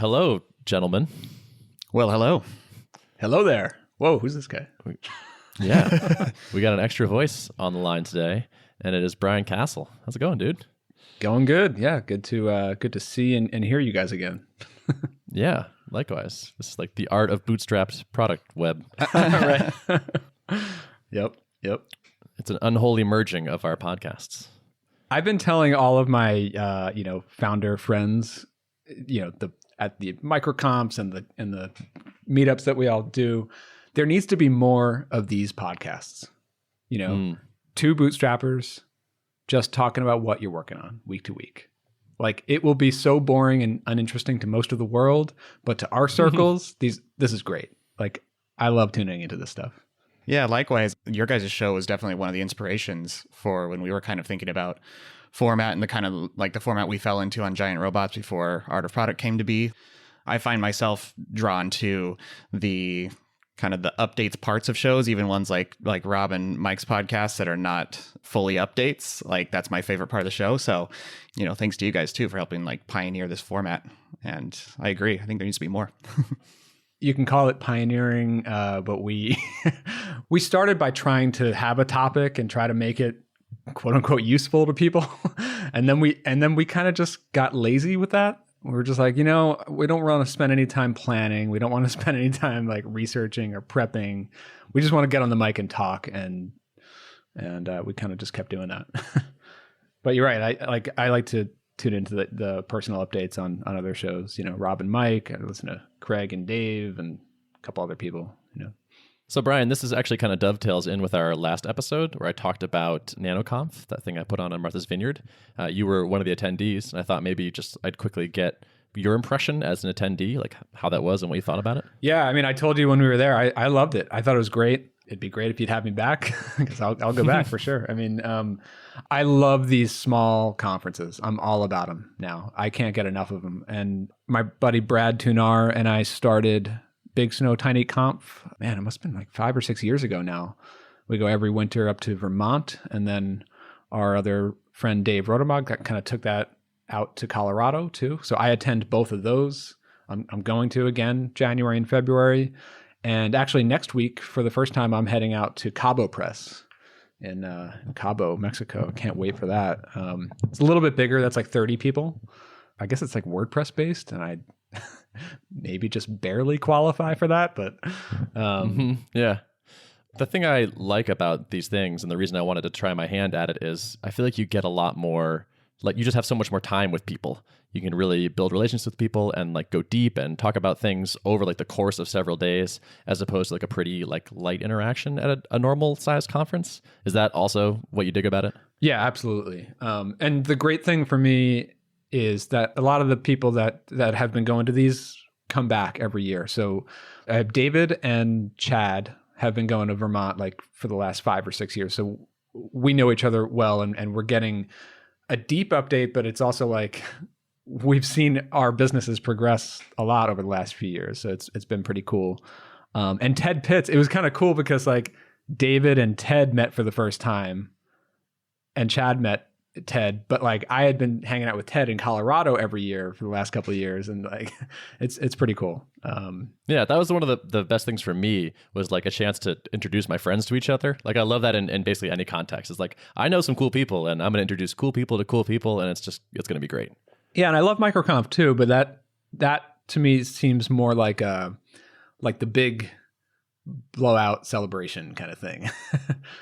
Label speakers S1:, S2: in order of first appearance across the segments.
S1: Hello, gentlemen.
S2: Well, hello.
S3: Hello there. Whoa, who's this guy?
S1: Yeah, we got an extra voice on the line today, and it is Brian Casel. How's it going, dude?
S3: Going good. Yeah, good to see and hear you guys again.
S1: Yeah, likewise. This is like the art of bootstrapped product web.
S3: Right. Yep.
S1: It's an unholy merging of our podcasts.
S3: I've been telling all of my founder friends, at the microcomps and the meetups that we all do, there needs to be more of these podcasts. Two bootstrappers just talking about what you're working on week to week. Like, it will be so boring and uninteresting to most of the world, but to our circles, this is great. Like, I love tuning into this stuff.
S2: Yeah, likewise. Your guys' show was definitely one of the inspirations for when we were kind of thinking about format and the kind of like the format we fell into on Giant Robots before Art of Product came to be. I find myself drawn to the kind of the updates parts of shows, even ones like Rob and Mike's podcasts that are not fully updates. Like, that's my favorite part of the show. So, thanks to you guys too for helping like pioneer this format. And I agree. I think there needs to be more.
S3: You can call it pioneering, but we we started by trying to have a topic and try to make it quote unquote useful to people. and then we kind of just got lazy with that. We were just like, we don't want to spend any time planning. We don't want to spend any time like researching or prepping. We just want to get on the mic and talk. And we kind of just kept doing that. But you're right. I like to tune into the personal updates on other shows, Rob and Mike. I listen to Craig and Dave and a couple other people,
S1: So, Brian, this is actually kind of dovetails in with our last episode where I talked about NanoConf, that thing I put on Martha's Vineyard. You were one of the attendees, and I thought maybe I'd quickly get your impression as an attendee, like how that was and what you thought about it.
S3: Yeah, I mean, I told you when we were there, I loved it. I thought it was great. It'd be great if you'd have me back, because I'll go back for sure. I mean, I love these small conferences. I'm all about them now. I can't get enough of them. And my buddy Brad Tunar and I started Big Snow Tiny Conf. Man, it must have been like 5 or 6 years ago now. We go every winter up to Vermont, and then our other friend Dave Rodermog kind of took that out to Colorado too. So I attend both of those. I'm going to again January and February. And actually next week, for the first time, I'm heading out to Cabo Press in Cabo, Mexico. Can't wait for that. It's a little bit bigger. That's like 30 people. I guess it's like WordPress based, and I maybe just barely qualify for that. But
S1: Yeah. The thing I like about these things, and the reason I wanted to try my hand at it, is I feel like you get a lot more, like you just have so much more time with people. You can really build relationships with people and like go deep and talk about things over like the course of several days, as opposed to like a pretty like light interaction at a normal size conference. Is that also what you dig about it?
S3: Yeah, absolutely. And the great thing for me is that a lot of the people that have been going to these come back every year. So David and Chad have been going to Vermont like for the last 5 or 6 years. So we know each other well, and we're getting a deep update, but it's also like we've seen our businesses progress a lot over the last few years. So it's been pretty cool. And Ted Pitts, it was kind of cool because like David and Ted met for the first time, and Chad met Ted, but like I had been hanging out with Ted in Colorado every year for the last couple of years, and like it's pretty cool.
S1: Yeah, that was one of the best things for me, was like a chance to introduce my friends to each other. Like I love that in basically any context. It's like, I know some cool people and I'm going to introduce cool people to cool people, and it's going to be great.
S3: Yeah, and I love MicroConf too, but that to me seems more like the big blowout celebration kind of thing.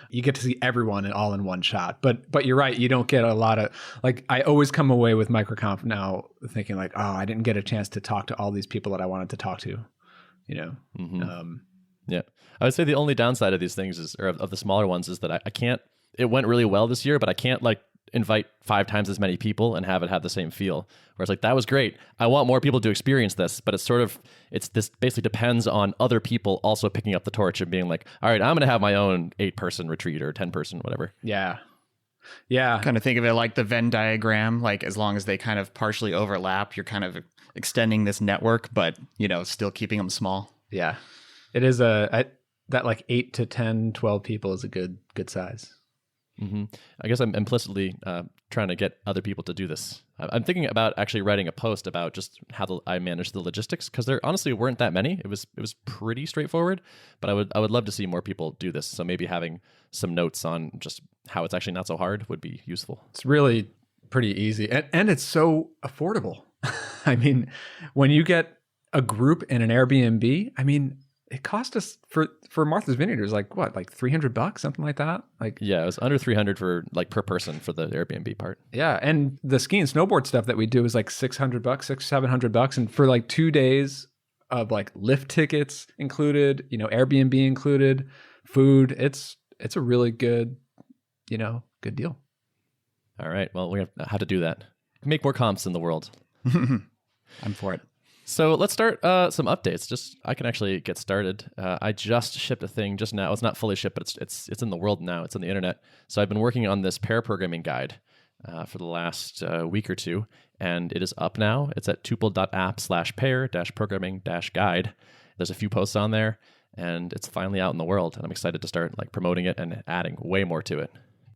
S3: You get to see everyone all in one shot. But you're right, you don't get a lot of, like, I always come away with MicroConf now thinking like, oh, I didn't get a chance to talk to all these people that I wanted to talk to,
S1: Mm-hmm. Yeah. I would say the only downside of these things is, or of the smaller ones, is that I can't, it went really well this year, but I can't like invite 5 times as many people and have it have the same feel. Where it's like, that was great. I want more people to experience this, but this basically depends on other people also picking up the torch and being like, all right, I'm going to have my own 8-person retreat or 10-person, whatever.
S3: Yeah. Yeah.
S2: Kind of think of it like the Venn diagram, like as long as they kind of partially overlap, you're kind of extending this network, but still keeping them small.
S3: Yeah. It is that like 8 to 10, 12 people is a good size.
S1: Mm-hmm. I guess I'm implicitly trying to get other people to do this I'm thinking about actually writing a post about just how I manage the logistics, because there honestly weren't that many. It was pretty straightforward, but I would love to see more people do this. So maybe having some notes on just how it's actually not so hard would be useful.
S3: It's really pretty easy, and it's so affordable. I mean, when you get a group in an Airbnb, I mean, it cost us for Martha's Vineyard, it was like what, like $300, something like that. Like,
S1: yeah, it was under 300 for like per person for the Airbnb part.
S3: Yeah, and the ski and snowboard stuff that we do is like $600, $700, and for like 2 days of like lift tickets included, Airbnb included, food. It's a really good, good deal.
S1: All right, well, we have to do that. Make more comps in the world.
S2: I'm for it.
S1: So let's start some updates. I can actually get started. I just shipped a thing just now. It's not fully shipped, but it's in the world now. It's on the internet. So I've been working on this pair programming guide for the last week or two, and it is up now. It's at tuple.app/pair-programming-guide. There's a few posts on there, and it's finally out in the world. And I'm excited to start like promoting it and adding way more to it.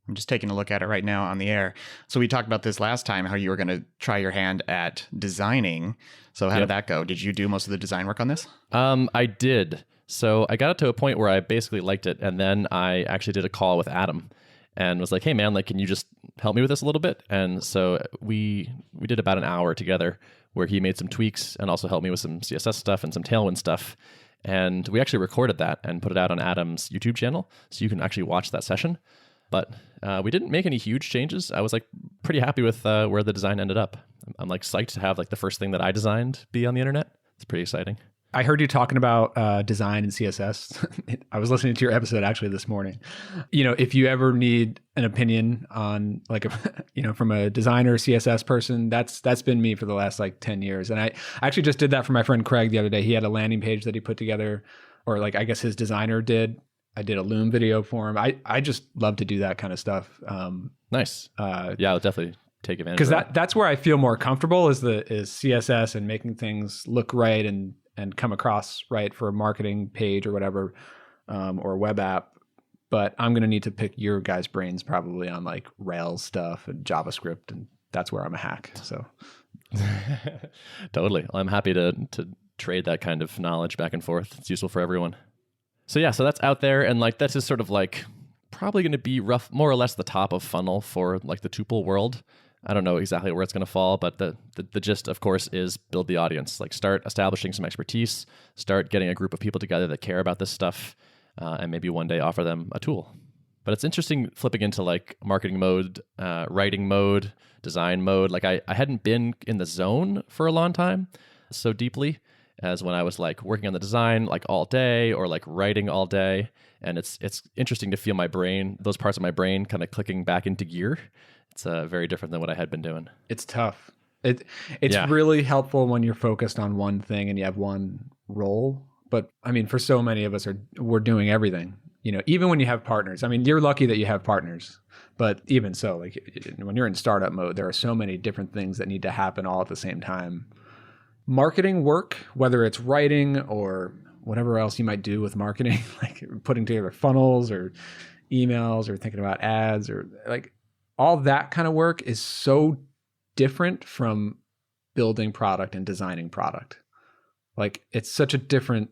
S2: I'm just taking a look at it right now on the air. So we talked about this last time, how you were going to try your hand at designing. So how did that go? Did you do most of the design work on this?
S1: I did. So I got it to a point where I basically liked it. And then I actually did a call with Adam and was like, hey, man, like, can you just help me with this a little bit? And so we did about an hour together where he made some tweaks and also helped me with some CSS stuff and some Tailwind stuff. And we actually recorded that and put it out on Adam's YouTube channel. So you can actually watch that session. But we didn't make any huge changes. I was like pretty happy with where the design ended up. I'm like psyched to have like the first thing that I designed be on the internet. It's pretty exciting.
S3: I heard you talking about design and CSS. I was listening to your episode actually this morning. If you ever need an opinion on like from a designer CSS person, that's been me for the last like 10 years. And I actually just did that for my friend Craig the other day. He had a landing page that he put together, or like I guess his designer did. I did a Loom video for him. I just love to do that kind of stuff.
S1: Nice. Yeah, I'll definitely take advantage
S3: because
S1: of that.
S3: That's where I feel more comfortable is CSS and making things look right and come across right for a marketing page or whatever, or a web app. But I'm going to need to pick your guys' brains probably on like Rails stuff and JavaScript, and that's where I'm a hack. So
S1: totally. Well, I'm happy to trade that kind of knowledge back and forth. It's useful for everyone. So yeah, so that's out there, and like that's just sort of like probably going to be more or less the top of funnel for like the Tuple world. I don't know exactly where it's going to fall, but the gist, of course, is build the audience. Like start establishing some expertise, start getting a group of people together that care about this stuff, and maybe one day offer them a tool. But it's interesting flipping into like marketing mode, writing mode, design mode. Like I hadn't been in the zone for a long time so deeply as when I was like working on the design like all day or like writing all day. And it's interesting to feel my brain, those parts of my brain kind of clicking back into gear. It's very different than what I had been doing.
S3: It's tough. It's really helpful when you're focused on one thing and you have one role. But I mean, for so many of us, we're doing everything. Even when you have partners. I mean, you're lucky that you have partners. But even so, like when you're in startup mode, there are so many different things that need to happen all at the same time. Marketing work, whether it's writing or whatever else you might do with marketing, like putting together funnels or emails or thinking about ads or like all that kind of work is so different from building product and designing product. Like it's such a different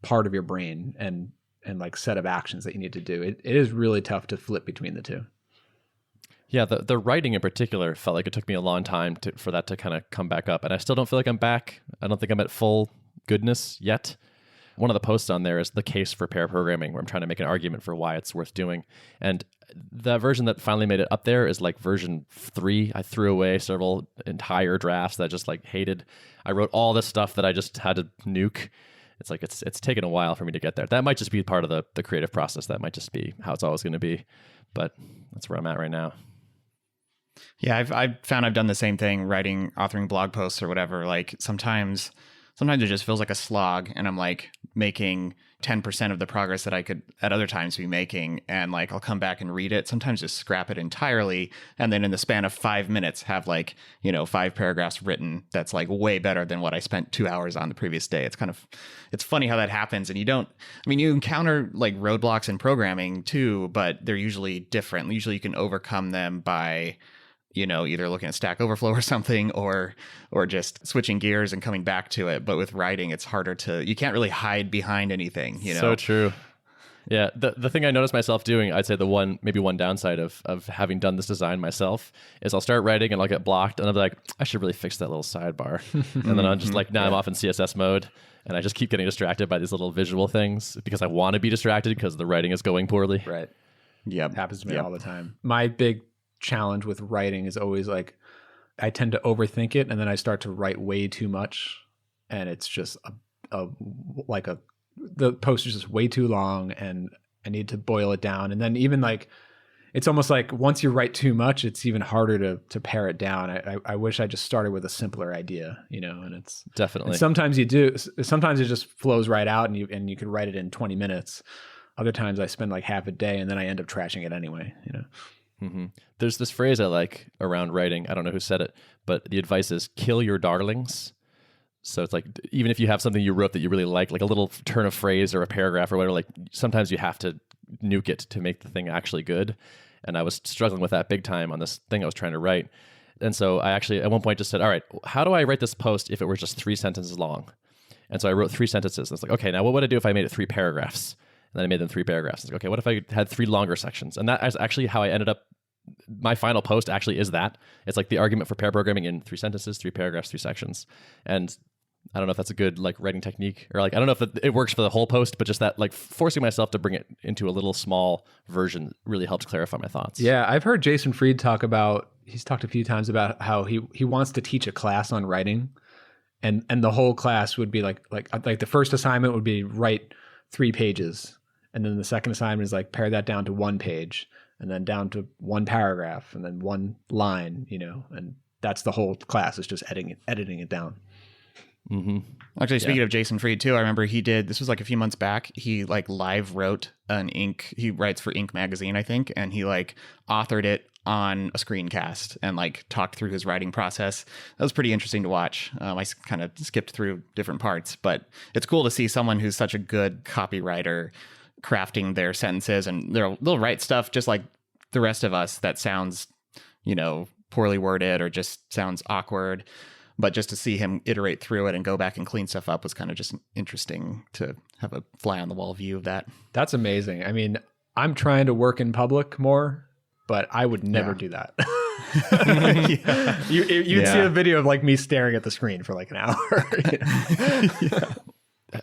S3: part of your brain and like set of actions that you need to do. It is really tough to flip between the two.
S1: Yeah, the writing in particular felt like it took me a long time for that to kind of come back up. And I still don't feel like I'm back. I don't think I'm at full goodness yet. One of the posts on there is the case for pair programming, where I'm trying to make an argument for why it's worth doing. And the version that finally made it up there is like version 3. I threw away several entire drafts that I just like hated. I wrote all this stuff that I just had to nuke. It's like it's taken a while for me to get there. That might just be part of the creative process. That might just be how it's always going to be. But that's where I'm at right now.
S2: Yeah, I've found I've done the same thing, authoring blog posts or whatever. Like sometimes it just feels like a slog, and I'm like making 10% of the progress that I could at other times be making. And like, I'll come back and read it, sometimes just scrap it entirely. And then in the span of 5 minutes have 5 paragraphs written. That's like way better than what I spent 2 hours on the previous day. It's funny how that happens. And you encounter like roadblocks in programming too, but they're usually different. Usually you can overcome them by either looking at Stack Overflow or something, or just switching gears and coming back to it. But with writing, it's harder you can't really hide behind anything,
S1: So true. Yeah, the thing I noticed myself doing, I'd say maybe one downside of having done this design myself is I'll start writing and I'll get blocked and I'll be like, I should really fix that little sidebar. And then I'm just like, I'm off in CSS mode and I just keep getting distracted by these little visual things because I want to be distracted because the writing is going poorly.
S3: Right.
S2: Yep.
S3: Happens to me all the time. My big challenge with writing is always like, I tend to overthink it and then I start to write way too much and it's just the post is just way too long and I need to boil it down. And then even like, it's almost like once you write too much, it's even harder to pare it down. I wish I just started with a simpler idea, and it's
S1: definitely,
S3: and sometimes you do. Sometimes it just flows right out and you can write it in 20 minutes. Other times I spend like half a day and then I end up trashing it anyway,
S1: Mm-hmm. There's this phrase I like around writing. I don't know who said it, but the advice is kill your darlings. So it's like, even if you have something you wrote that you really like a little turn of phrase or a paragraph or whatever, like sometimes you have to nuke it to make the thing actually good. And I was struggling with that big time on this thing I was trying to write. And so I actually at one point just said, all right, how do I write this post if it were just 3 sentences long? And so I wrote 3 sentences. And it's like, okay, now what would I do if I made it 3 paragraphs? And then I made them 3 paragraphs. It's like, okay, what if I had 3 longer sections? And that is actually how I ended up. My final post actually is that. It's like the argument for pair programming in 3 sentences, 3 paragraphs, 3 sections. And I don't know if that's a good like writing technique or like, I don't know if it works for the whole post, but just that like forcing myself to bring it into a little small version really helped clarify my thoughts.
S3: Yeah. I've heard Jason Fried he's talked a few times about how he wants to teach a class on writing and the whole class would be like the first assignment would be write 3 pages. And then the second assignment is like pare that down to 1 page and then down to 1 paragraph and then 1 line, and that's the whole class is just editing it down.
S2: Mm-hmm. Actually, speaking of Jason Fried too, I remember this was like a few months back, he like live wrote he writes for Ink magazine, I think, and he like authored it on a screencast and like talked through his writing process. That was pretty interesting to watch. I kind of skipped through different parts, but it's cool to see someone who's such a good copywriter crafting their sentences, and they'll write stuff just like the rest of us that sounds, poorly worded or just sounds awkward. But just to see him iterate through it and go back and clean stuff up was kind of just interesting to have a fly on the wall view of that.
S3: That's amazing. I mean, I'm trying to work in public more, but I would never do that. You'd see a video of like me staring at the screen for like an hour.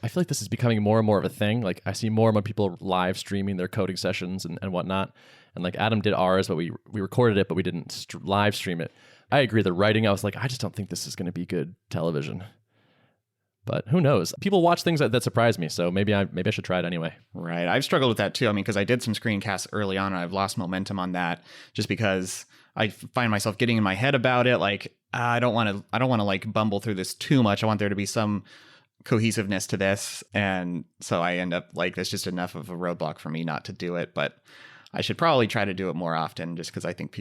S1: I feel like this is becoming more and more of a thing. Like I see more and more people live streaming their coding sessions and whatnot. And like Adam did ours, but we recorded it, but we didn't live stream it. I agree. The writing, I was like, I just don't think this is going to be good television. But who knows? People watch things that surprise me, so maybe I should try it anyway.
S2: Right. I've struggled with that too. I mean, because I did some screencasts early on, and I've lost momentum on that just because I find myself getting in my head about it. Like, I don't want to like bumble through this too much. I want there to be some cohesiveness to this, and so I end up like there's just enough of a roadblock for me not to do it. But I should probably try to do it more often, just because I think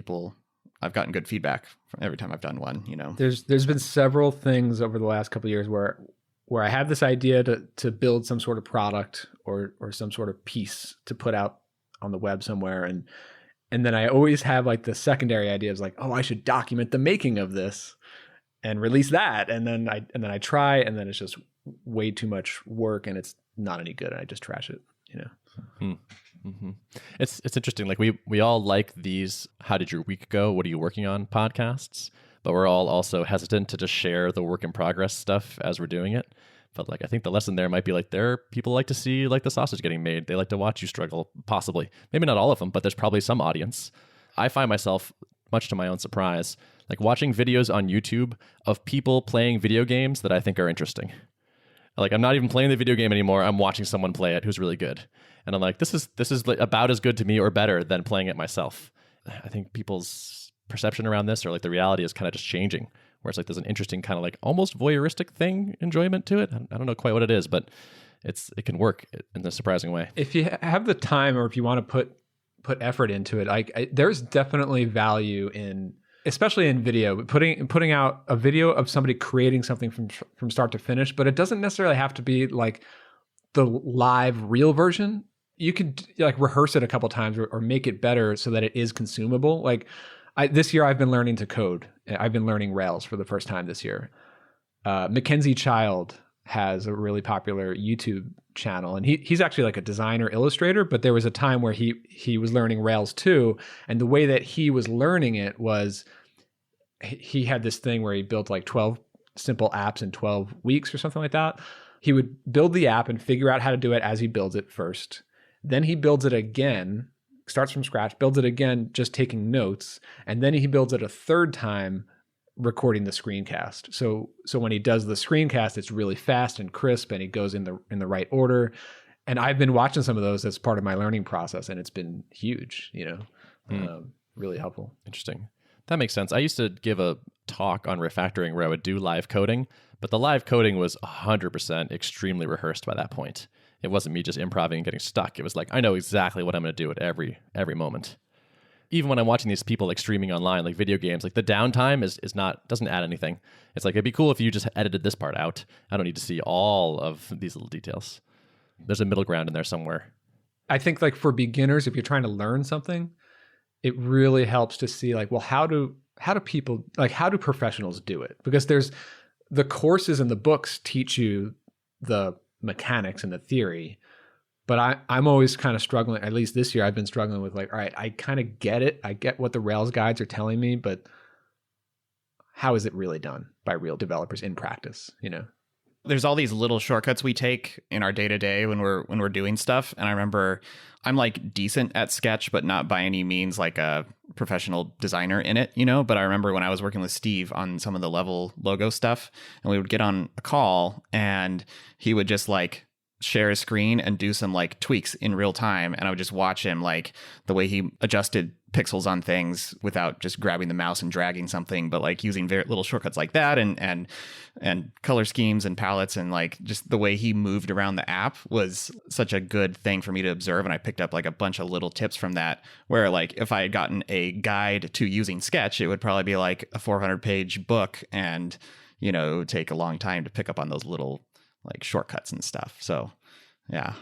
S2: I've gotten good feedback from every time I've done one.
S3: There's been several things over the last couple of years where I have this idea to build some sort of product or some sort of piece to put out on the web somewhere, and then I always have like the secondary idea is like, oh, I should document the making of this and release that, and then I try, and then it's just way too much work and it's not any good, and I just trash it.
S1: Mm-hmm. It's interesting. Like we all like these "How did your week go? What are you working on?" podcasts, but we're all also hesitant to just share the work in progress stuff as we're doing it. But like I think the lesson there might be like people like to see like the sausage getting made. They like to watch you struggle. Possibly, maybe not all of them, but there's probably some audience. I find myself, much to my own surprise, like watching videos on YouTube of people playing video games that I think are interesting. Like I'm not even playing the video game anymore. I'm watching someone play it who's really good. And I'm like, this is like about as good to me or better than playing it myself. I think people's perception around this or like the reality is kind of just changing, where it's like there's an interesting kind of like almost voyeuristic enjoyment to it. I don't know quite what it is, but it can work in a surprising way.
S3: If you have the time or if you want to put effort into it, there's definitely value in, especially in video, putting out a video of somebody creating something from start to finish, but it doesn't necessarily have to be like the live real version. You could like rehearse it a couple times or make it better so that it is consumable. Like This year I've been learning to code. I've been learning Rails for the first time this year. Mackenzie Child has a really popular YouTube channel, and he's actually like a designer illustrator, but there was a time where he was learning Rails too. And the way that he was learning it was he had this thing where he built like 12 simple apps in 12 weeks or something like that. He would build the app and figure out how to do it as he builds it first. Then he builds it again, starts from scratch, builds it again, just taking notes. And then he builds it a third time, recording the screencast. So when he does the screencast, it's really fast and crisp, and he goes in the right order. And I've been watching some of those as part of my learning process, and it's been huge, really helpful.
S1: Interesting. That makes sense. I used to give a talk on refactoring where I would do live coding, but the live coding was 100% extremely rehearsed by that point. It wasn't me just improvising and getting stuck. It was like, I know exactly what I'm going to do at every moment. Even when I'm watching these people like streaming online, like video games, like the downtime doesn't add anything. It's like, it'd be cool if you just edited this part out. I don't need to see all of these little details. There's a middle ground in there somewhere.
S3: I think like for beginners, if you're trying to learn something, it really helps to see like, well, how do people, like, how do professionals do it? Because there's the courses and the books teach you the mechanics and the theory, but I'm always kind of struggling. At least this year, I've been struggling with like, all right, I kind of get it. I get what the Rails guides are telling me, but how is it really done by real developers in practice?
S2: There's all these little shortcuts we take in our day-to-day when we're doing stuff. And I remember I'm like decent at Sketch, but not by any means like a professional designer in it, But I remember when I was working with Steve on some of the level logo stuff, and we would get on a call and he would just like share a screen and do some like tweaks in real time. And I would just watch him, like the way he adjusted pixels on things without just grabbing the mouse and dragging something, but like using very little shortcuts like that and color schemes and palettes, and like just the way he moved around the app was such a good thing for me to observe. And I picked up like a bunch of little tips from that, where like if I had gotten a guide to using Sketch, it would probably be like a 400-page book, and it would take a long time to pick up on those little like shortcuts and stuff. So yeah,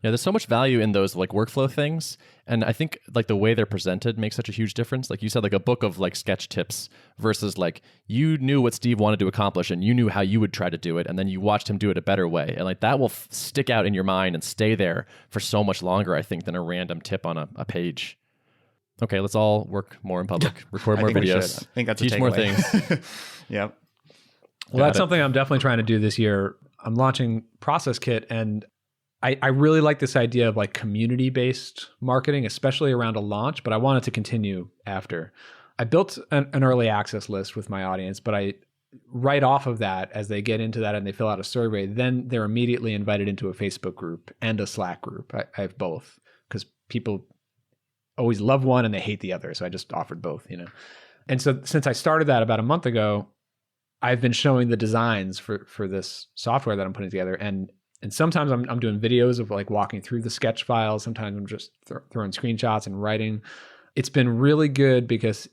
S2: there's so much value in those like workflow things, and I think like the way they're presented makes such a huge difference. Like you said, like a book of like Sketch tips versus like you knew what Steve wanted to accomplish and you knew how you would try to do it, and then you watched him do it a better way, and like that will stick out in your mind and stay there for so much longer, I think, than a random tip on a page. Okay, let's all work more in public, record more videos. I think that's
S1: teach more things.
S2: Yep.
S3: Well, that's something I'm definitely trying to do this year. I'm launching Process Kit, and I really like this idea of like community-based marketing, especially around a launch, but I want it to continue after. I built an early access list with my audience, but right off of that, as they get into that and they fill out a survey, then they're immediately invited into a Facebook group and a Slack group. I have both, because people always love one and they hate the other. So I just offered both, And so since I started that about a month ago, I've been showing the designs for this software that I'm putting together. And sometimes I'm doing videos of like walking through the sketch files. Sometimes I'm just throwing screenshots and writing. It's been really good because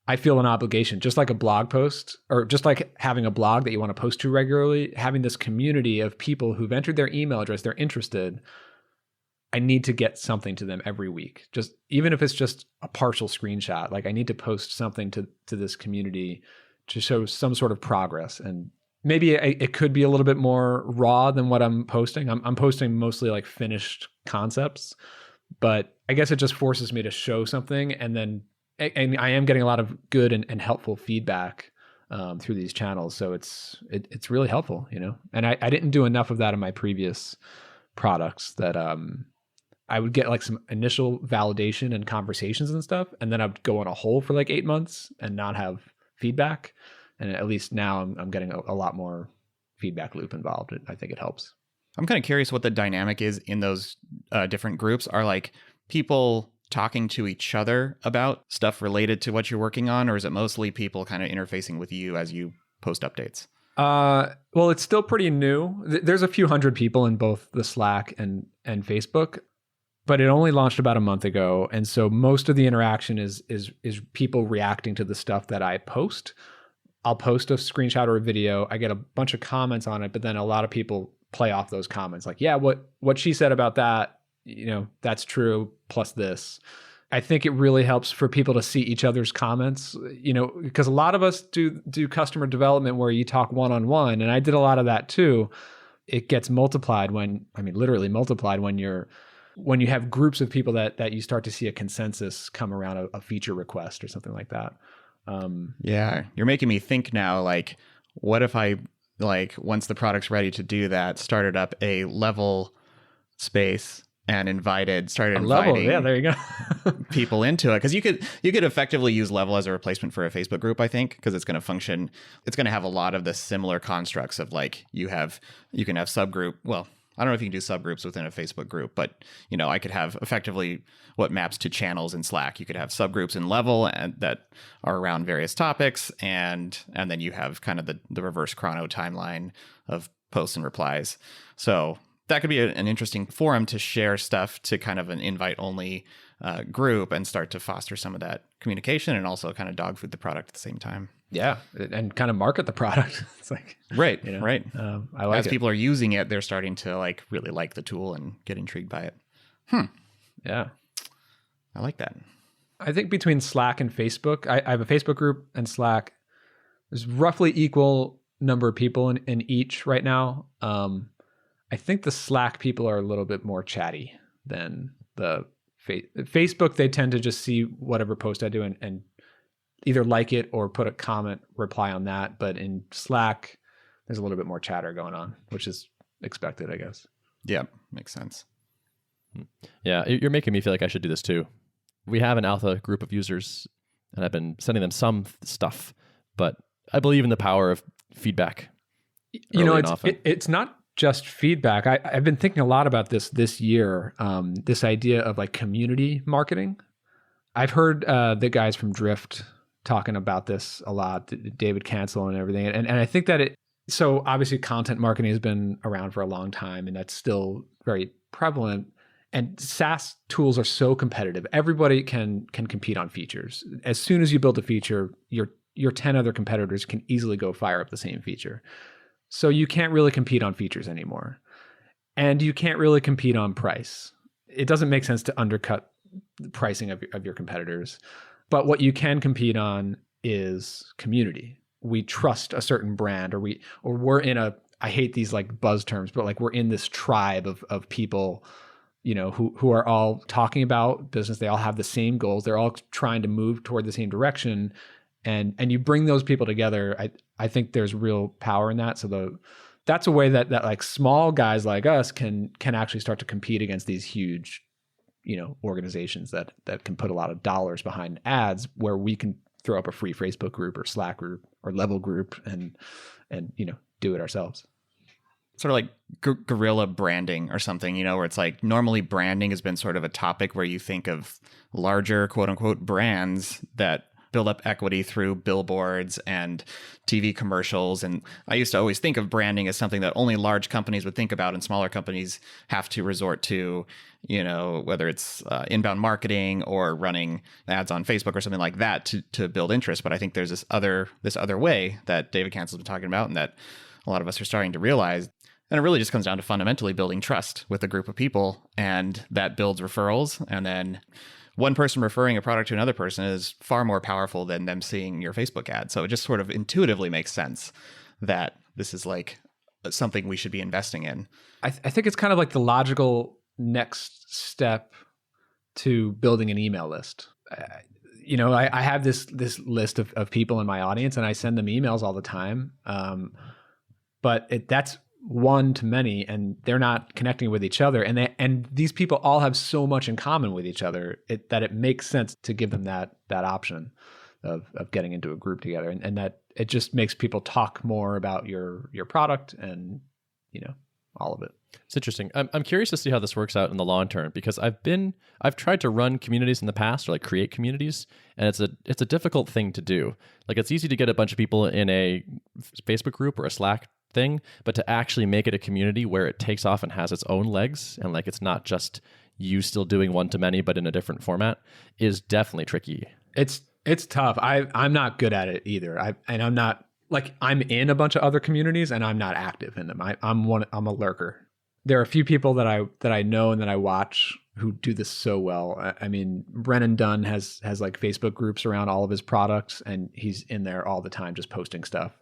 S3: I feel an obligation, just like a blog post, or just like having a blog that you want to post to regularly, having this community of people who've entered their email address, they're interested. I need to get something to them every week, just even if it's just a partial screenshot. Like I need to post something to this community to show some sort of progress. And maybe it could be a little bit more raw than what I'm posting. I'm posting mostly like finished concepts, but I guess it just forces me to show something. And I am getting a lot of good and helpful feedback through these channels. So it's really helpful, and I didn't do enough of that in my previous products that I would get like some initial validation and conversations and stuff. And then I'd go on a hole for like 8 months and not have feedback. And at least now I'm getting a lot more feedback loop involved. I think it helps.
S2: I'm kind of curious what the dynamic is in those different groups. Are like people talking to each other about stuff related to what you're working on, or is it mostly people kind of interfacing with you as you post updates?
S3: Well, it's still pretty new. There's a few hundred people in both the Slack and Facebook, but it only launched about a month ago. And so most of the interaction is people reacting to the stuff that I post. I'll post a screenshot or a video. I get a bunch of comments on it, but then a lot of people play off those comments. Like, yeah, what she said about that, that's true, plus this. I think it really helps for people to see each other's comments, because a lot of us do customer development where you talk one-on-one, and I did a lot of that too. It gets multiplied literally multiplied when you have groups of people that you start to see a consensus come around a feature request or something like that.
S2: Yeah, you're making me think now, like, what if I, like, once the product's ready to do that, started up a level space and started inviting
S3: yeah, there you go.
S2: people into it, because you could effectively use level as a replacement for a Facebook group, I think, because it's going to function. It's going to have a lot of the similar constructs of, like, you can have subgroup. Well, I don't know if you can do subgroups within a Facebook group, but I could have effectively what maps to channels in Slack. You could have subgroups in level and that are around various topics, and then you have kind of the reverse chrono timeline of posts and replies. So that could be an interesting forum to share stuff to kind of an invite-only group and start to foster some of that communication and also kind of dog food the product at the same time.
S3: Yeah, and kind of market the product. It's like
S2: right.
S3: I like
S2: As
S3: it.
S2: people are using it, they're starting to, like, really like the tool and get intrigued by it.
S3: Yeah,
S2: I like that.
S3: I think between Slack and Facebook, I have a Facebook group and Slack. There's roughly equal number of people in each right now. I think the Slack people are a little bit more chatty than the Facebook. They tend to just see whatever post I do and either like it or put a comment reply on that. But in Slack, there's a little bit more chatter going on, which is expected, I guess.
S2: Yeah, makes sense.
S1: Yeah, you're making me feel like I should do this too. We have an alpha group of users, and I've been sending them some stuff, but I believe in the power of feedback.
S3: It's not just feedback. I've been thinking a lot about this year, this idea of, like, community marketing. I've heard the guys from Drift talking about this a lot, David Casel and everything. And I think that so obviously content marketing has been around for a long time, and that's still very prevalent. And SaaS tools are so competitive. Everybody can compete on features. As soon as you build a feature, your 10 other competitors can easily go fire up the same feature. So you can't really compete on features anymore. And you can't really compete on price. It doesn't make sense to undercut the pricing of your competitors. But what you can compete on is community. We trust a certain brand, or we're in I hate these, like, buzz terms, but, like, we're in this tribe of people, who are all talking about business. They all have the same goals. They're all trying to move toward the same direction. And you bring those people together. I think there's real power in that. So that's a way that like small guys like us can actually start to compete against these huge, organizations that can put a lot of dollars behind ads, where we can throw up a free Facebook group or Slack group or level group and do it ourselves.
S2: Sort of like guerrilla branding or something, where it's like, normally branding has been sort of a topic where you think of larger quote unquote brands that build up equity through billboards and TV commercials. And I used to always think of branding as something that only large companies would think about, and smaller companies have to resort to, whether it's inbound marketing or running ads on Facebook or something like that to build interest. But I think there's this other way that David Casel's been talking about, and that a lot of us are starting to realize. And it really just comes down to fundamentally building trust with a group of people, and that builds referrals. And then one person referring a product to another person is far more powerful than them seeing your Facebook ad. So it just sort of intuitively makes sense that this is, like, something we should be investing in.
S3: I think it's kind of like the logical next step to building an email list. I have this list of people in my audience, and I send them emails all the time. But that's one to many, and they're not connecting with each other. And these people all have so much in common with each other that it makes sense to give them that option of getting into a group together. And that it just makes people talk more about your product and, all of it.
S1: It's interesting. I'm curious to see how this works out in the long term, because I've tried to run communities in the past, or like create communities, and it's a difficult thing to do. Like, it's easy to get a bunch of people in a Facebook group or a Slack thing, but to actually make it a community where it takes off and has its own legs, and, like, it's not just you still doing one to many but in a different format, is definitely tricky.
S3: It's tough. I'm not good at it either. I'm not, like, I'm in a bunch of other communities and I'm not active in them. I'm a lurker. There are a few people that I know and that I watch who do this so well. I mean, Brennan Dunn has like Facebook groups around all of his products, and he's in there all the time just posting stuff.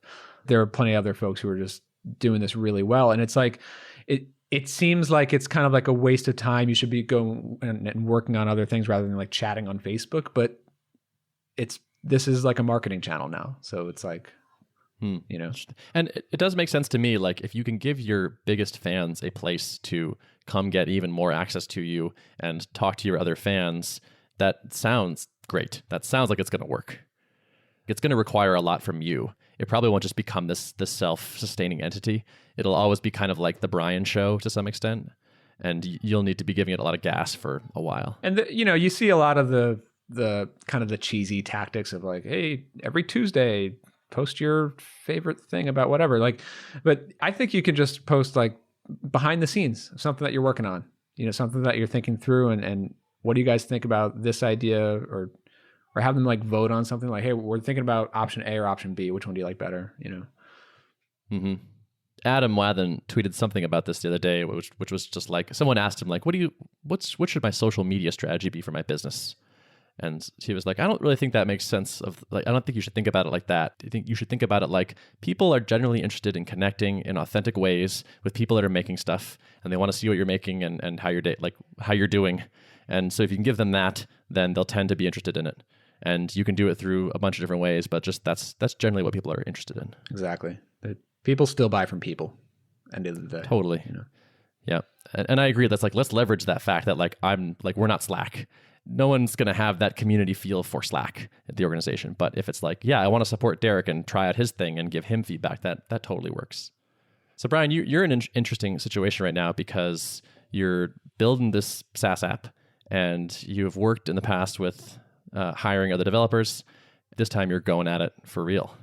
S3: There are plenty of other folks who are just doing this really well. And it's like, it seems like it's kind of like a waste of time. You should be going and working on other things rather than like chatting on Facebook. But this is like a marketing channel now. So it's like, you know.
S1: And it does make sense to me. Like if you can give your biggest fans a place to come get even more access to you and talk to your other fans, that sounds great. That sounds like it's going to work. It's going to require a lot from you. It probably won't just become this self-sustaining entity. It'll always be kind of like the Brian show to some extent, and you'll need to be giving it a lot of gas for a while.
S3: And you see a lot of the kind of the cheesy tactics of like, hey, every Tuesday post your favorite thing about whatever. Like, but I think you can just post like behind the scenes, something that you're working on, something that you're thinking through, and what do you guys think about this idea, or have them like vote on something like, hey, we're thinking about option A or option B. Which one do you like better?
S1: Mm-hmm. Adam Wathen tweeted something about this the other day, which was just like, someone asked him like, what should my social media strategy be for my business? And he was like, I don't really think that makes sense. I don't think you should think about it like that. I think you should think about it like people are generally interested in connecting in authentic ways with people that are making stuff, and they want to see what you're making and how you're doing. And so if you can give them that, then they'll tend to be interested in it. And you can do it through a bunch of different ways, but just that's generally what people are interested in.
S3: Exactly. People still buy from people. End of the day.
S1: Totally. Yeah. And I agree. That's like, let's leverage that fact that like we're not Slack. No one's going to have that community feel for Slack at the organization. But if it's like, yeah, I want to support Derrick and try out his thing and give him feedback, that totally works. So Brian, you're in an interesting situation right now because you're building this SaaS app, and you've worked in the past with hiring other developers. This time you're going at it for real.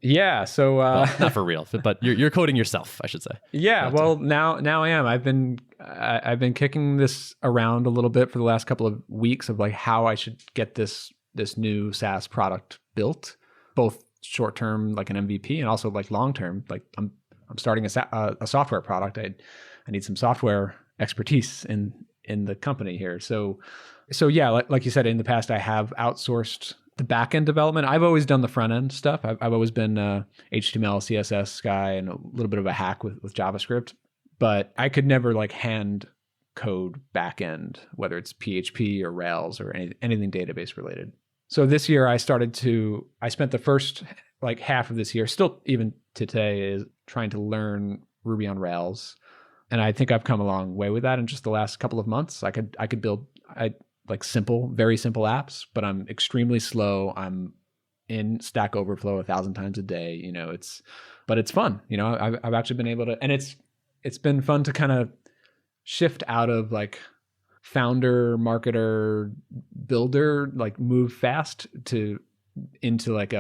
S3: Yeah. So
S1: well, not for real, but you're coding yourself, I should say.
S3: Yeah. Well, now I am. I've been kicking this around a little bit for the last couple of weeks of like how I should get this new SaaS product built, both short term like an MVP and also like long term. Like I'm starting a software product. I need some software expertise in the company here. So yeah, like you said, in the past I have outsourced the back-end development. I've always done the front-end stuff. I've always been a HTML, CSS guy, and a little bit of a hack with JavaScript. But I could never like hand code back-end, whether it's PHP or Rails or anything database related. So this year I spent the first like half of this year, still even today, is trying to learn Ruby on Rails. And I think I've come a long way with that in just the last couple of months. I could build very simple apps, but I'm extremely slow. I'm in Stack Overflow 1,000 times a day. But it's fun. I've actually been able to, and it's been fun to kind of shift out of like founder, marketer, builder, like move fast into like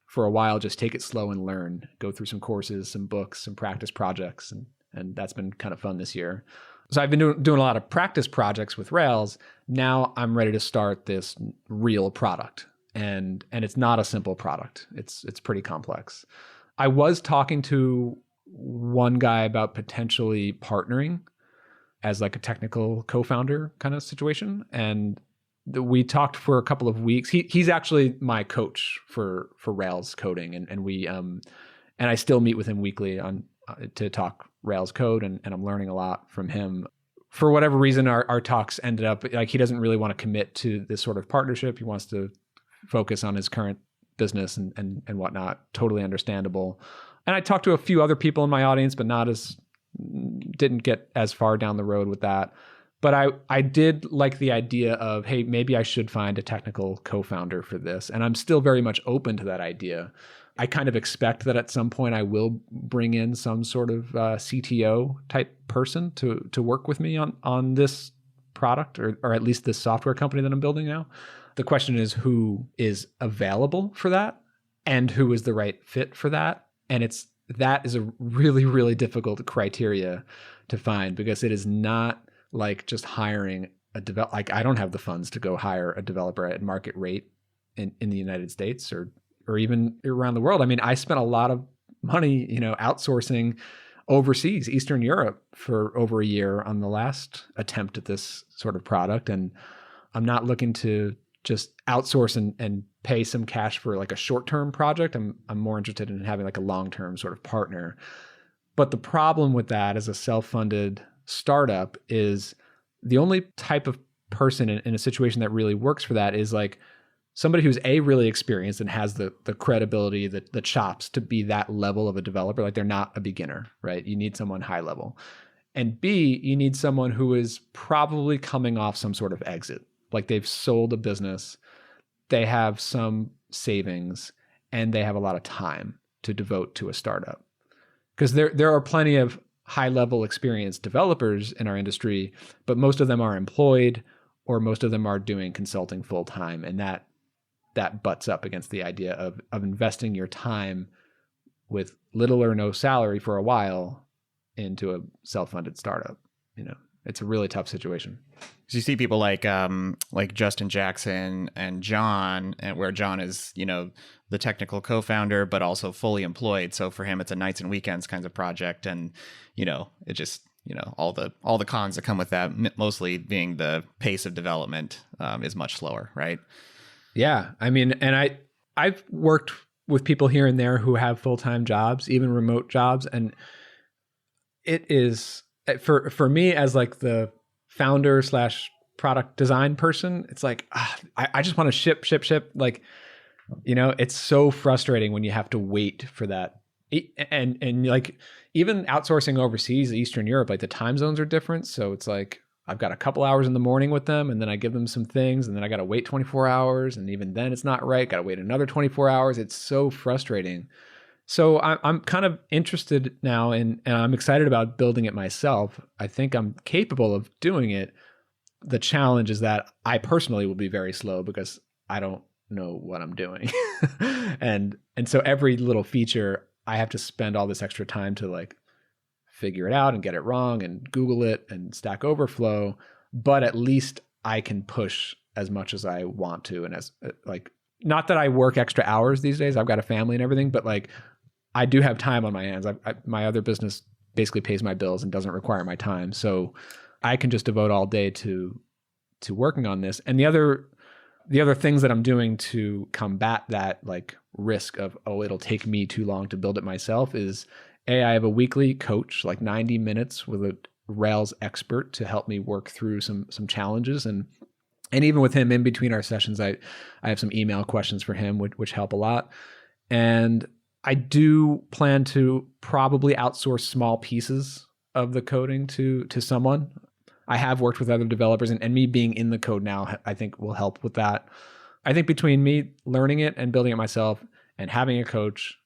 S3: for a while, just take it slow and learn, go through some courses, some books, some practice projects. And that's been kind of fun this year. So I've been doing a lot of practice projects with Rails. Now I'm ready to start this real product. And it's not a simple product. It's pretty complex. I was talking to one guy about potentially partnering as like a technical co-founder kind of situation. And we talked for a couple of weeks. He's actually my coach for Rails coding. And we and I still meet with him weekly to talk Rails code, and I'm learning a lot from him. For whatever reason, our talks ended up like he doesn't really want to commit to this sort of partnership. He wants to focus on his current business and whatnot. Totally understandable. And I talked to a few other people in my audience, but didn't get as far down the road with that. But I did like the idea of, hey, maybe I should find a technical co-founder for this. And I'm still very much open to that idea. I kind of expect that at some point I will bring in some sort of CTO type person to work with me on this product or at least this software company that I'm building now. The question is who is available for that and who is the right fit for that. And that is a really, really difficult criteria to find, because it is not like just hiring like I don't have the funds to go hire a developer at market rate in the United States or even around the world. I mean, I spent a lot of money, outsourcing overseas, Eastern Europe, for over a year on the last attempt at this sort of product. And I'm not looking to just outsource and pay some cash for like a short-term project. I'm more interested in having like a long-term sort of partner. But the problem with that as a self-funded startup is the only type of person in a situation that really works for that is like somebody who's really experienced and has the credibility, the chops to be that level of a developer. Like they're not a beginner, right? You need someone high level. And B, you need someone who is probably coming off some sort of exit. Like they've sold a business, they have some savings, and they have a lot of time to devote to a startup. Because there are plenty of high-level experienced developers in our industry, but most of them are employed or most of them are doing consulting full-time. And that butts up against the idea of investing your time with little or no salary for a while into a self-funded startup. It's a really tough situation.
S2: So you see people like Justin Jackson and John, where John is, the technical co-founder, but also fully employed. So for him, it's a nights and weekends kinds of project. And, it just, all the cons that come with that, mostly being the pace of development is much slower, right?
S3: Yeah. I mean, and I've worked with people here and there who have full-time jobs, even remote jobs. And it is, for me as like the founder / product design person, it's like, I just want to ship. Like, it's so frustrating when you have to wait for that. And like even outsourcing overseas, Eastern Europe, like the time zones are different. So it's like, I've got a couple hours in the morning with them and then I give them some things and then I got to wait 24 hours. And even then it's not right. Got to wait another 24 hours. It's so frustrating. So I'm kind of interested now and I'm excited about building it myself. I think I'm capable of doing it. The challenge is that I personally will be very slow because I don't know what I'm doing. and so every little feature, I have to spend all this extra time to like figure it out and get it wrong and Google it and Stack Overflow. But at least I can push as much as I want to. And as like, not that I work extra hours these days, I've got a family and everything, but like, I do have time on my hands. My other business basically pays my bills and doesn't require my time. So I can just devote all day to working on this. And the other things that I'm doing to combat that like risk of, it'll take me too long to build it myself is I have a weekly coach, like 90 minutes with a Rails expert to help me work through some challenges. And even with him in between our sessions, I have some email questions for him, which help a lot. And I do plan to probably outsource small pieces of the coding to someone. I have worked with other developers and me being in the code now, I think will help with that. I think between me learning it and building it myself and having a coach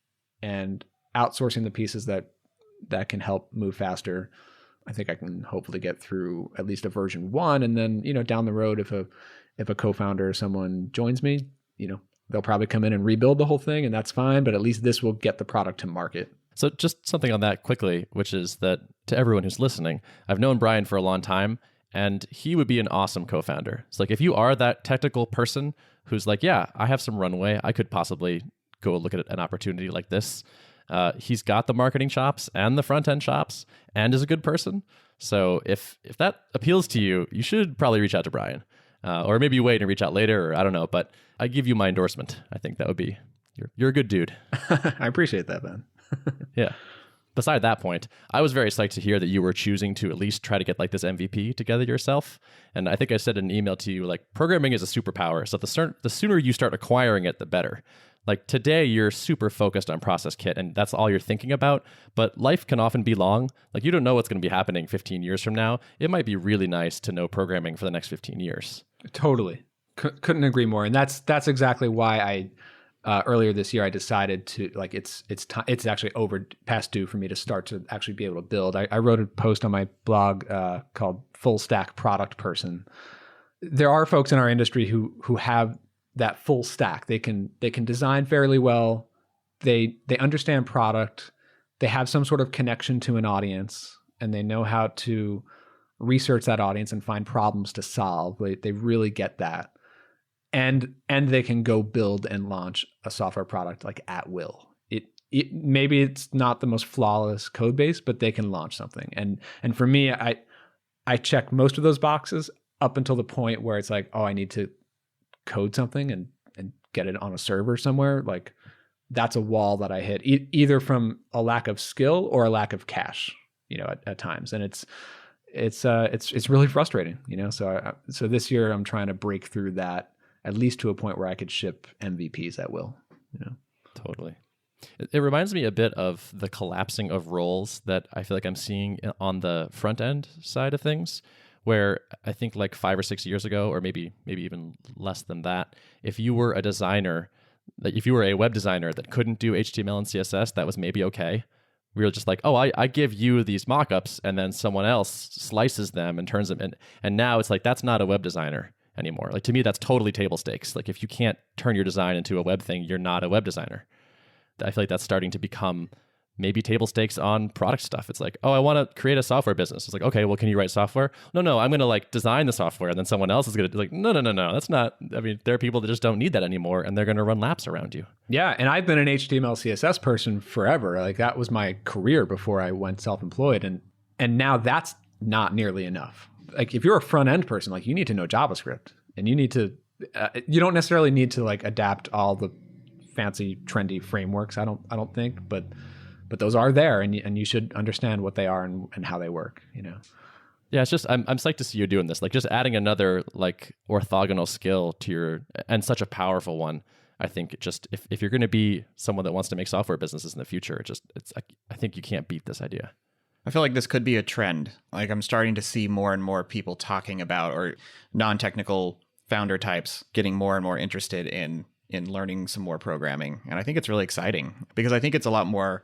S3: and outsourcing the pieces that can help move faster, I think I can hopefully get through at least a version 1. And then, down the road, if a co-founder or someone joins me, they'll probably come in and rebuild the whole thing, and that's fine, but at least this will get the product to market.
S1: So just something on that quickly, which is that to everyone who's listening, I've known Brian for a long time, and he would be an awesome co-founder. It's like if you are that technical person who's like, yeah, I have some runway, I could possibly go look at an opportunity like this. He's got the marketing chops and the front-end chops and is a good person. So if that appeals to you, you should probably reach out to Brian. Or maybe you wait and reach out later, or I don't know, but I give you my endorsement. I think that would be, you're a good dude.
S3: I appreciate that, man.
S1: Yeah. Beside that point, I was very psyched to hear that you were choosing to at least try to get like this MVP together yourself. And I think I said in an email to you, like programming is a superpower. So the sooner you start acquiring it, the better. Like today, you're super focused on Process Kit and that's all you're thinking about. But life can often be long. Like you don't know what's going to be happening 15 years from now. It might be really nice to know programming for the next 15 years.
S3: Totally. Couldn't agree more. And that's exactly why I earlier this year I decided to like it's actually past due for me to start to actually be able to build. I wrote a post on my blog called Full Stack Product Person. There are folks in our industry who have that full stack. They can design fairly well. They understand product. They have some sort of connection to an audience, and they know how to research that audience and find problems to solve. They really get that. And they can go build and launch a software product like at will. maybe it's not the most flawless code base, but they can launch something. And for me, I check most of those boxes up until the point where it's like, oh, I need to code something and get it on a server somewhere. Like that's a wall that I hit either from a lack of skill or a lack of cash, at times. And it's really frustrating, So this year I'm trying to break through that at least to a point where I could ship MVPs at will,
S1: Totally. It reminds me a bit of the collapsing of roles that I feel like I'm seeing on the front end side of things, where I think like 5 or 6 years ago, or maybe even less than that, if you were a designer, if you were a web designer that couldn't do HTML and CSS, that was maybe okay. We were just like, oh, I give you these mockups, and then someone else slices them and turns them in. And now it's like, that's not a web designer anymore. Like to me, that's totally table stakes. Like if you can't turn your design into a web thing, you're not a web designer. I feel like that's starting to become maybe table stakes on product stuff. It's like, oh, I want to create a software business. It's like, okay, well, can you write software? No, I'm going to like design the software, and then someone else is going to be like, no, that's not. I mean, there are people that just don't need that anymore, and they're going to run laps around you.
S3: Yeah, and I've been an HTML CSS person forever. Like that was my career before I went self-employed, and now that's not nearly enough. Like if you're a front end person, like you need to know JavaScript, and you need to. You don't necessarily need to like adapt all the fancy trendy frameworks. I don't think, but those are there, and you should understand what they are and how they work.
S1: Yeah, it's just I'm psyched to see you doing this. Like just adding another like orthogonal skill to your, and such a powerful one. I think just if you're going to be someone that wants to make software businesses in the future, I think you can't beat this idea.
S2: I feel like this could be a trend. Like I'm starting to see more and more people talking about, or non-technical founder types getting more and more interested in learning some more programming. And I think it's really exciting because I think it's a lot more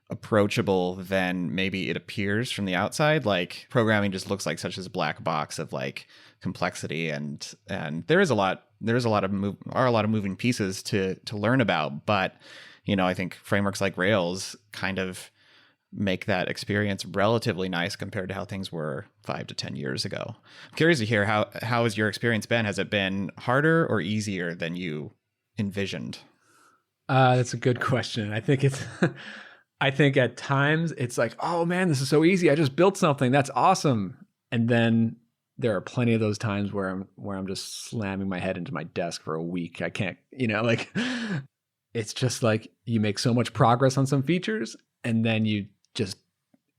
S2: approachable than maybe it appears from the outside. Like programming just looks like such a black box of like complexity, and there are a lot of moving pieces to learn about. But I think frameworks like Rails kind of make that experience relatively nice compared to how things were 5 to 10 years ago. I'm curious to hear how has your experience been? Has it been harder or easier than you envisioned?
S3: That's a good question. I think at times it's like, oh man, this is so easy. I just built something. That's awesome. And then there are plenty of those times where I'm just slamming my head into my desk for a week. I can't, like it's just like you make so much progress on some features, and then you just